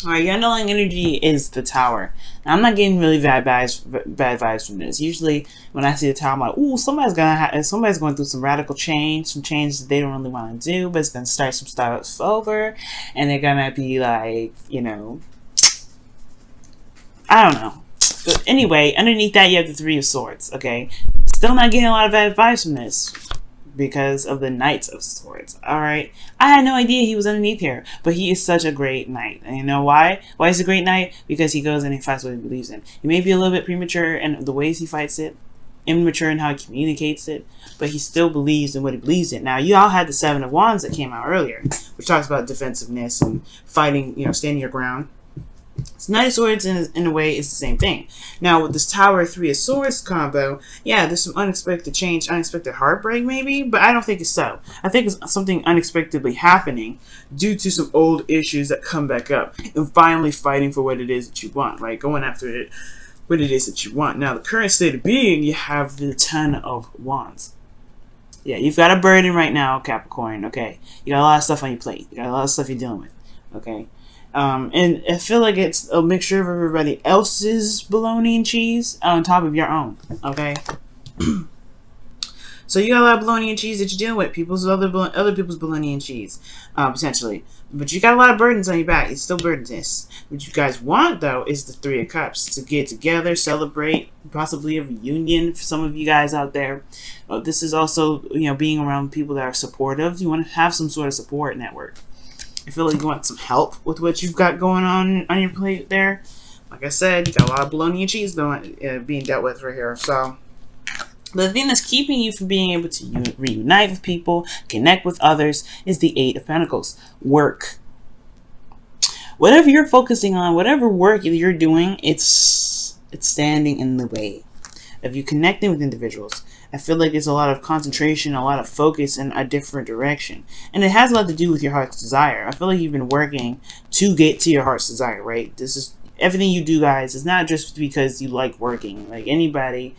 Alright, your underlying energy is the Tower. Now, I'm not getting really bad vibes from this. Usually, when I see the Tower, I'm like, ooh, somebody's going through some radical change, some changes that they don't really want to do, but it's going to start some stuff over, and they're going to be like, you know, I don't know. But anyway, underneath that, you have the Three of Swords, okay? Still not getting a lot of bad vibes from this because of the Knight of Swords. Alright, I had no idea he was underneath here, but he is such a great knight. And you know why? Why is he a great knight? Because he goes and he fights what he believes in. He may be a little bit premature in the ways he fights it, immature in how he communicates it, but he still believes in what he believes in. Now, you all had the Seven of Wands that came out earlier, which talks about defensiveness and fighting, you know, standing your ground. So Knight of Swords, in a way, is the same thing. Now, with this Tower Three of Swords combo, yeah, there's some unexpected change, unexpected heartbreak, maybe, but I don't think it's so. I think it's something unexpectedly happening due to some old issues that come back up and finally fighting for what it is that you want, right? Going after it, what it is that you want. Now, the current state of being, you have the Ten of Wands. Yeah, you've got a burden right now, Capricorn, okay? You got a lot of stuff on your plate. You got a lot of stuff you're dealing with, okay? And I feel like it's a mixture of everybody else's bologna and cheese on top of your own, okay? So you got a lot of bologna and cheese that you're dealing with, other people's bologna and cheese, potentially. But you got a lot of burdens on your back. It's still burdens. What you guys want, though, is the Three of Cups. To get together, celebrate, possibly a reunion for some of you guys out there. This is also, you know, being around people that are supportive. You want to have some sort of support network. I feel like you want some help with what you've got going on your plate there. Like I said, you got a lot of bologna and cheese being dealt with right here. So, but the thing that's keeping you from being able to reunite with people, connect with others, is the Eight of Pentacles. Work. Whatever you're focusing on, whatever work you're doing, it's standing in the way of you connecting with individuals. I feel like there's a lot of concentration, a lot of focus in a different direction. And it has a lot to do with your heart's desire. I feel like you've been working to get to your heart's desire, right? This is everything you do, guys. It's not just because you like working. Like anybody,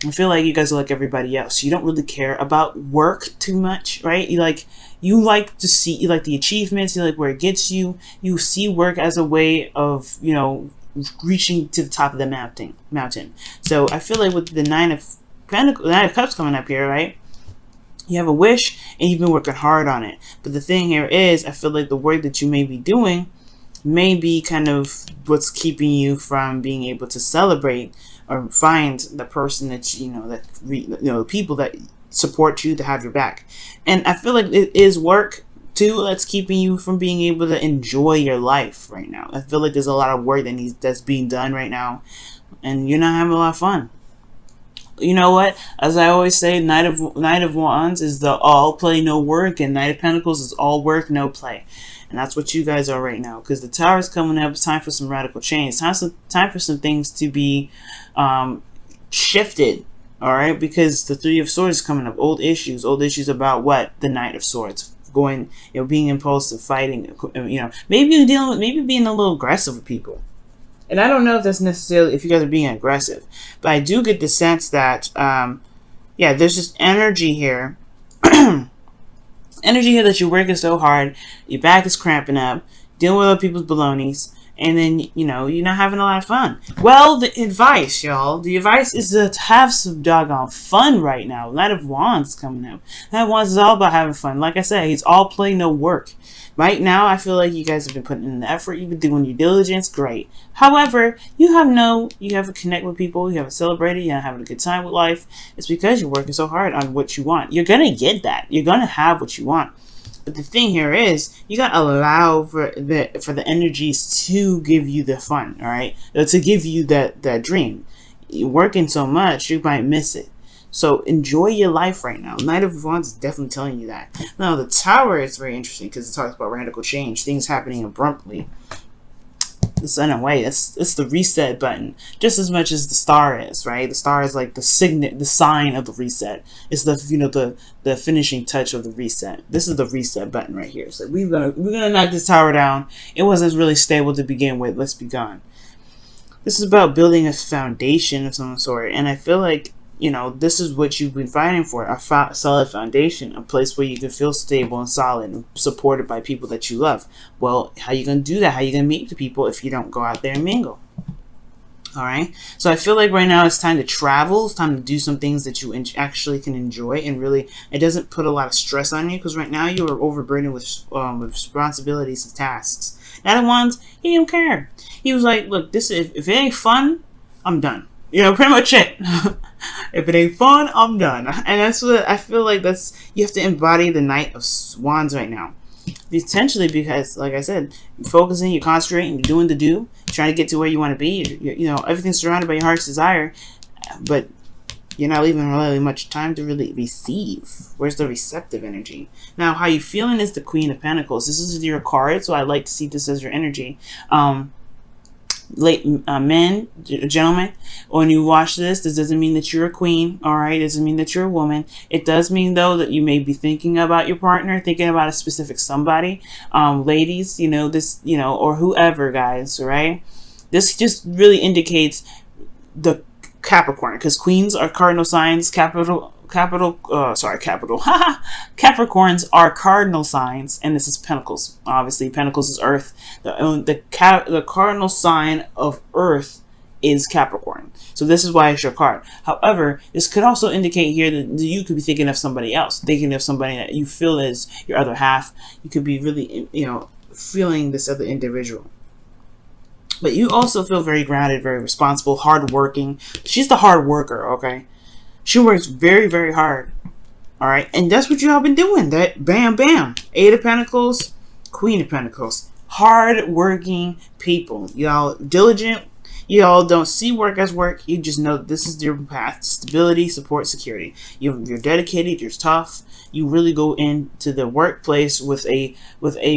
I feel like you guys are like everybody else. You don't really care about work too much, right? You like the achievements, you like where it gets you. You see work as a way of, you know, reaching to the top of the mountain. So I feel like with the Nine of Cups coming up here, right? You have a wish and you've been working hard on it. But the thing here is, I feel like the work that you may be doing may be kind of what's keeping you from being able to celebrate or find the person that people that support you, to have your back. And I feel like it is work too that's keeping you from being able to enjoy your life right now. I feel like there's a lot of work that's being done right now, and you're not having a lot of fun. You know what? As I always say, Knight of Wands is the all play, no work, and Knight of Pentacles is all work, no play. And that's what you guys are right now. Because the Tower is coming up. It's time for some radical change. Time for some things to be shifted. Alright? Because the Three of Swords is coming up. Old issues about what? The Knight of Swords. Going, you know, being impulsive, fighting, you know, maybe being a little aggressive with people. And I don't know if that's necessarily if you guys are being aggressive, but I do get the sense that, yeah, there's just energy here. Energy here that you're working so hard, your back is cramping up, dealing with other people's balonies, and then, you know, you're not having a lot of fun. Well, the advice, y'all, is to have some doggone fun right now. Knight of Wands is coming out. Knight of Wands is all about having fun. Like I said, it's all play, no work. Right now, I feel like you guys have been putting in the effort. You've been doing your diligence. Great. However, you have to connect with people. You haven't celebrated. You're not having a good time with life. It's because you're working so hard on what you want. You're going to get that. You're going to have what you want. But the thing here is, you got to allow for the energies to give you the fun, all right? To give you that dream. You're working so much, you might miss it. So enjoy your life right now. Knight of Wands is definitely telling you that. Now, the Tower is very interesting because it talks about radical change, things happening abruptly. It's in a way, it's the reset button, just as much as the Star is, right? The Star is like the sign of the reset. It's the finishing touch of the reset. This is the reset button right here. So we're gonna knock this Tower down. It wasn't really stable to begin with. Let's be gone. This is about building a foundation of some sort, and I feel like you know, this is what you've been fighting for, a solid foundation, a place where you can feel stable and solid and supported by people that you love. Well, how you going to do that? How you going to meet the people if you don't go out there and mingle? All right. So I feel like right now it's time to travel. It's time to do some things that you actually can enjoy, and really, it doesn't put a lot of stress on you, because right now you are overburdened with responsibilities and tasks. Now the ones, he didn't care. He was like, look, this if it ain't fun, I'm done. You know, pretty much it. If it ain't fun, I'm done. And that's what I feel like. You have to embody the Knight of Wands right now. Essentially, because, like I said, you're focusing, you're concentrating, you're doing the do, trying to get to where you want to be. You know, everything's surrounded by your heart's desire, but you're not leaving really much time to really receive. Where's the receptive energy? Now, how you feeling is the Queen of Pentacles. This is your card, so I like to see this as your energy. Men, gentlemen, when you watch this doesn't mean that you're a queen, all right? It doesn't mean that you're a woman. It does mean, though, that you may be thinking about your partner, thinking about a specific somebody. Ladies, you know, this, you know, or whoever, guys, right? This just really indicates the Capricorn, because queens are cardinal signs, Capricorns are cardinal signs, and this is Pentacles. Obviously, Pentacles is Earth. The cardinal sign of Earth is Capricorn. So this is why it's your card. However, this could also indicate here that you could be thinking of somebody else, thinking of somebody that you feel is your other half. You could be really, you know, feeling this other individual. But you also feel very grounded, very responsible, hardworking. She's the hard worker, okay? She works very, very hard. All right. And that's what y'all been doing. That bam, bam. Eight of Pentacles, Queen of Pentacles. Hard-working people. Y'all diligent. Y'all don't see work as work. You just know this is your path. Stability, support, security. You're dedicated. You're tough. You really go into the workplace with a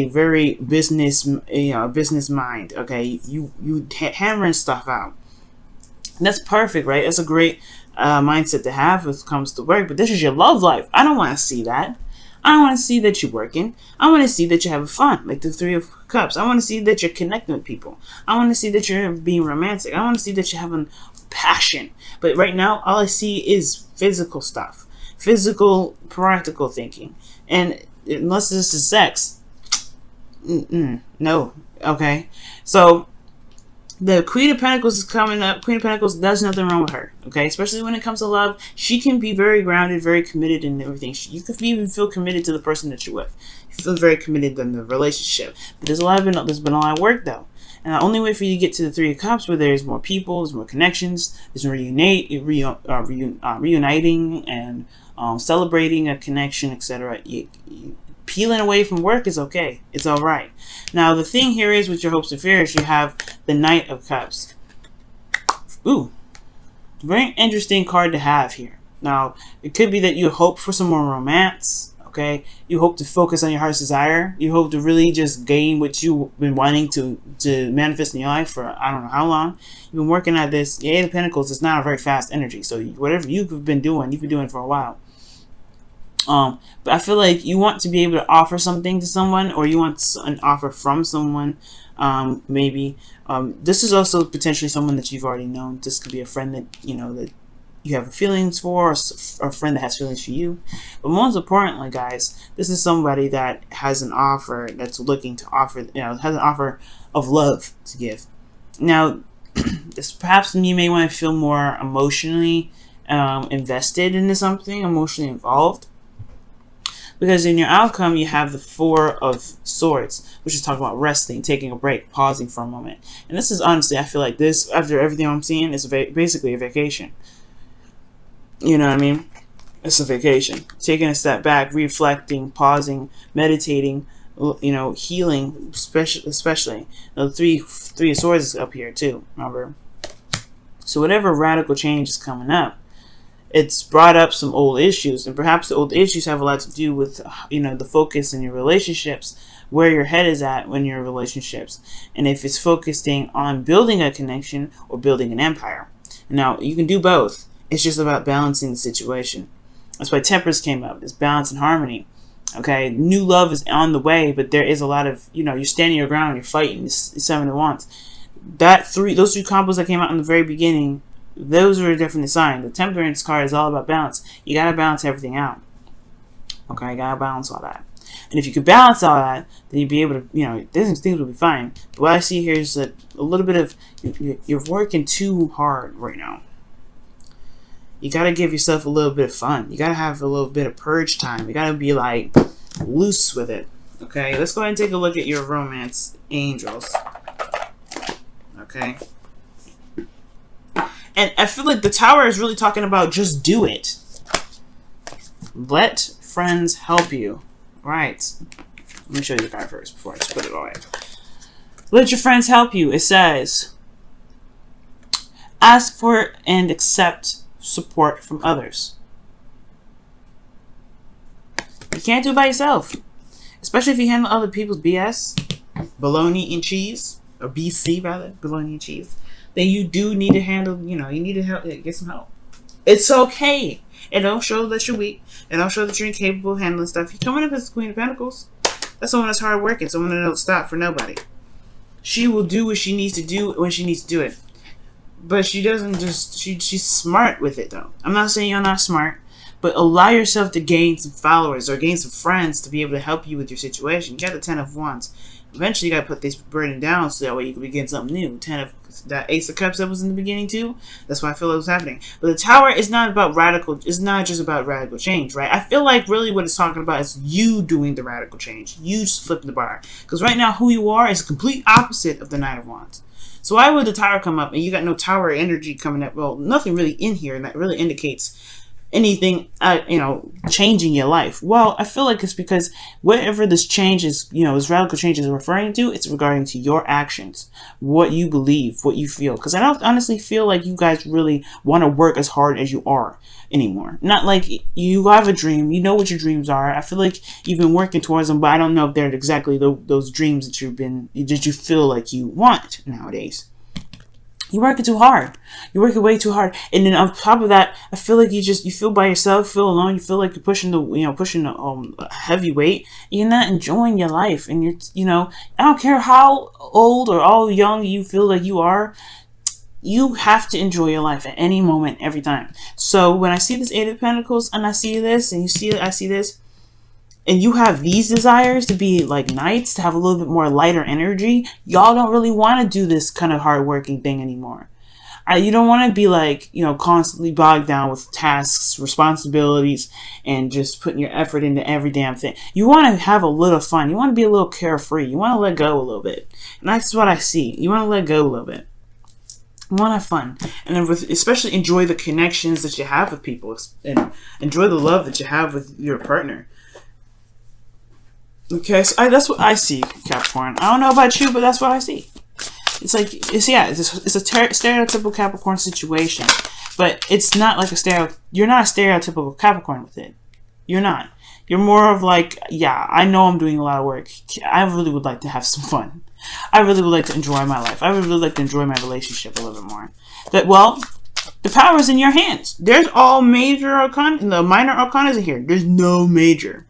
very business mind. Okay. You hammering stuff out. And that's perfect, right? That's a great mindset to have when it comes to work. But this is your love life. I don't want to see that. I don't want to see that you're working. I want to see that you're having fun, like the Three of Cups. I want to see that you're connecting with people. I want to see that you're being romantic. I want to see that you're having passion. But right now, all I see is physical stuff, physical, practical thinking. And unless this is sex, no. Okay, so the Queen of Pentacles is coming up. Queen of Pentacles, there's nothing wrong with her, okay? Especially when it comes to love. She can be very grounded, very committed in everything. You could even feel committed to the person that you're with. You feel very committed in the relationship. But there's been a lot of work, though. And the only way for you to get to the Three of Cups, where there's more people, there's more connections, there's reuniting and celebrating a connection, etc. Peeling away from work is okay. It's all right. Now, the thing here is with your hopes and fears, you have the Knight of Cups. Ooh, very interesting card to have here. Now, it could be that you hope for some more romance, okay? You hope to focus on your heart's desire. You hope to really just gain what you've been wanting to manifest in your life for I don't know how long. You've been working at this. The Eight of Pentacles is not a very fast energy. So whatever you've been doing it for a while. But I feel like you want to be able to offer something to someone, or you want an offer from someone. Maybe this is also potentially someone that you've already known. This could be a friend that that you have feelings for, or a friend that has feelings for you. But most importantly, guys, this is somebody that has an offer, that's looking to offer, has an offer of love to give. Now, this perhaps you may want to feel more emotionally invested into something, emotionally involved. Because in your outcome, you have the Four of Swords, which is talking about resting, taking a break, pausing for a moment. And this is honestly, I feel like this, after everything I'm seeing, is basically a vacation. You know what I mean? It's a vacation. Taking a step back, reflecting, pausing, meditating, healing, especially. The three of Swords is up here too, remember? So whatever radical change is coming up, it's brought up some old issues, and perhaps the old issues have a lot to do with, the focus in your relationships, where your head is at when you're in relationships, and if it's focusing on building a connection or building an empire. Now, you can do both. It's just about balancing the situation. That's why Temperance came up. It's balance and harmony. Okay, new love is on the way, but there is a lot of, you're standing your ground, you're fighting. It's Seven of Wands. Those three combos that came out in the very beginning those are a different sign. The Temperance card is all about balance. You gotta balance everything out. Okay, you gotta balance all that. And if you could balance all that, then you'd be able to, you know, things will be fine. But what I see here is that a little bit of, you're working too hard right now. You gotta give yourself a little bit of fun. You gotta have a little bit of purge time. You gotta be like loose with it. Okay, let's go ahead and take a look at your romance angels. Okay. And I feel like the Tower is really talking about just do it. Let friends help you. Right. Let me show you the card first before I just put it away. Let your friends help you. It says, ask for and accept support from others. You can't do it by yourself. Especially if you handle other people's BS, bologna and cheese, or BC rather, bologna and cheese. Then you do need to handle, you know, you need to help, get some help. It's okay. It don't show that you're weak. It don't show that you're incapable of handling stuff. You're coming up as the Queen of Pentacles. That's someone that's hard working, someone that don't stop for nobody. She will do what she needs to do when she needs to do it. But she doesn't just, she's smart with it though. I'm not saying you're not smart, but allow yourself to gain some followers or gain some friends to be able to help you with your situation. You got the 10 of Wands. Eventually, you got to put this burden down so that way you can begin something new. That Ace of Cups that was in the beginning too. That's why I feel it was happening. But the Tower is not about radical. It's not just about radical change, right? I feel like really what it's talking about is you doing the radical change. You just flipping the bar. Because right now, who you are is the complete opposite of the Knight of Wands. So why would the Tower come up and you got no Tower energy coming up? Well, nothing really in here, and that really indicates anything, you know, changing your life. Well, I feel like it's because whatever this change is, you know, this radical change is referring to, it's regarding to your actions, what you believe, what you feel. Because I don't honestly feel like you guys really want to work as hard as you are anymore. Not like you have a dream, you know what your dreams are. I feel like you've been working towards them, but I don't know if they're exactly those dreams that you feel like you want nowadays. You're working too hard. You're working way too hard. And then on top of that, I feel like you feel by yourself, feel alone. You feel like you're pushing the heavy weight. You're not enjoying your life. And I don't care how old or how young you feel like you are. You have to enjoy your life at any moment, every time. So when I see this Eight of Pentacles and I see this and I see this, and you have these desires to be like knights, to have a little bit more lighter energy, y'all don't really want to do this kind of hard-working thing anymore. You don't want to be like, constantly bogged down with tasks, responsibilities, and just putting your effort into every damn thing. You want to have a little fun. You want to be a little carefree. You want to let go a little bit. And that's what I see. You want to let go a little bit. You want to have fun. And then especially enjoy the connections that you have with people. And enjoy the love that you have with your partner. Okay, so that's what I see, Capricorn. I don't know about you, but that's what I see. It's like, it's a stereotypical Capricorn situation, but it's not like you're not a stereotypical Capricorn with it. You're not. You're more of like, yeah, I know I'm doing a lot of work. I really would like to have some fun. I really would like to enjoy my life. I would really like to enjoy my relationship a little bit more. The power is in your hands. There's all major arcana, the minor arcana is in here. There's no major.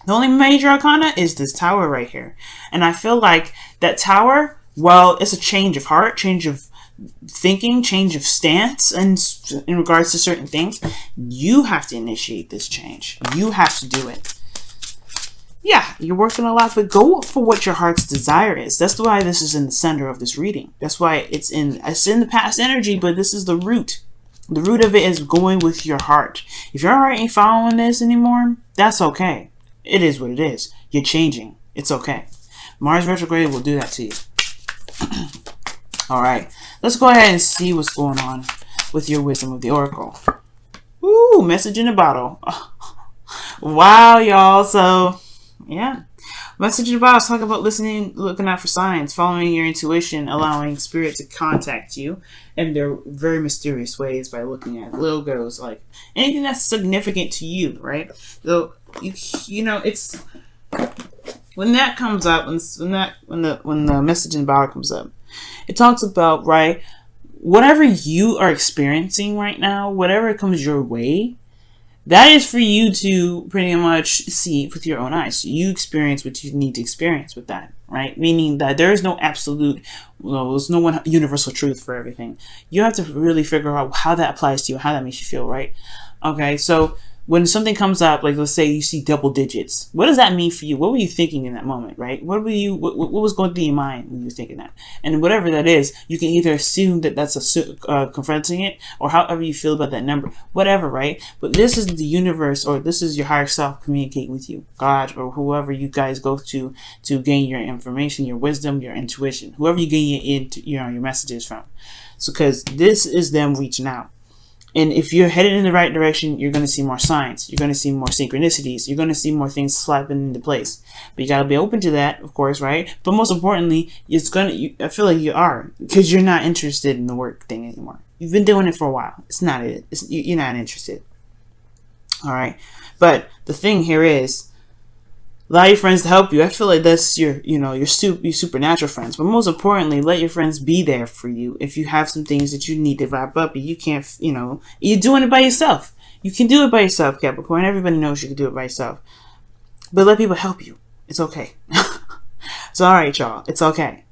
The only major arcana is this Tower right here. And I feel like that Tower, well, it's a change of heart, change of thinking, change of stance, and in regards to certain things, you have to initiate this change. You have to do it. Yeah, you're working a lot, but go for what your heart's desire is. That's why this is in the center of this reading. That's why it's in the past energy, but this is the root. The root of it is going with your heart. If your heart ain't following this anymore, that's okay. It is what it is. You're changing. It's okay. Mars retrograde will do that to you. Alright. Let's go ahead and see what's going on with your wisdom of the oracle. Ooh, message in a bottle. Wow, y'all. So, yeah. Message in a bottle is talking about listening, looking out for signs, following your intuition, allowing spirit to contact you in their very mysterious ways by looking at logos, like anything that's significant to you, right? So, it's when that comes up, when the message in the bottle comes up, it talks about, right, whatever you are experiencing right now, whatever comes your way, that is for you to pretty much see with your own eyes. You experience what you need to experience with that. right? Meaning that there is no absolute, there's no one universal truth for everything. You have to really figure out how that applies to you, how that makes you feel, right? Okay, so when something comes up, like let's say you see double digits, what does that mean for you? What were you thinking in that moment, right? What was going through your mind when you were thinking that? And whatever that is, you can either assume that that's confronting it, or however you feel about that number, whatever, right? But this is the universe, or this is your higher self communicating with you, God, or whoever you guys go to gain your information, your wisdom, your intuition, whoever you gain your messages from. So, because this is them reaching out. And if you're headed in the right direction, you're going to see more signs. You're going to see more synchronicities. You're going to see more things slapping into place. But you got to be open to that, of course, right? But most importantly, I feel like you are, because you're not interested in the work thing anymore. You've been doing it for a while. It's not it. You're not interested. All right. But the thing here is, allow your friends to help you. I feel like that's your supernatural friends. But most importantly, let your friends be there for you if you have some things that you need to wrap up and you can't, you're doing it by yourself. You can do it by yourself, Capricorn. Everybody knows you can do it by yourself. But let people help you. It's okay. It's all right, y'all. It's okay.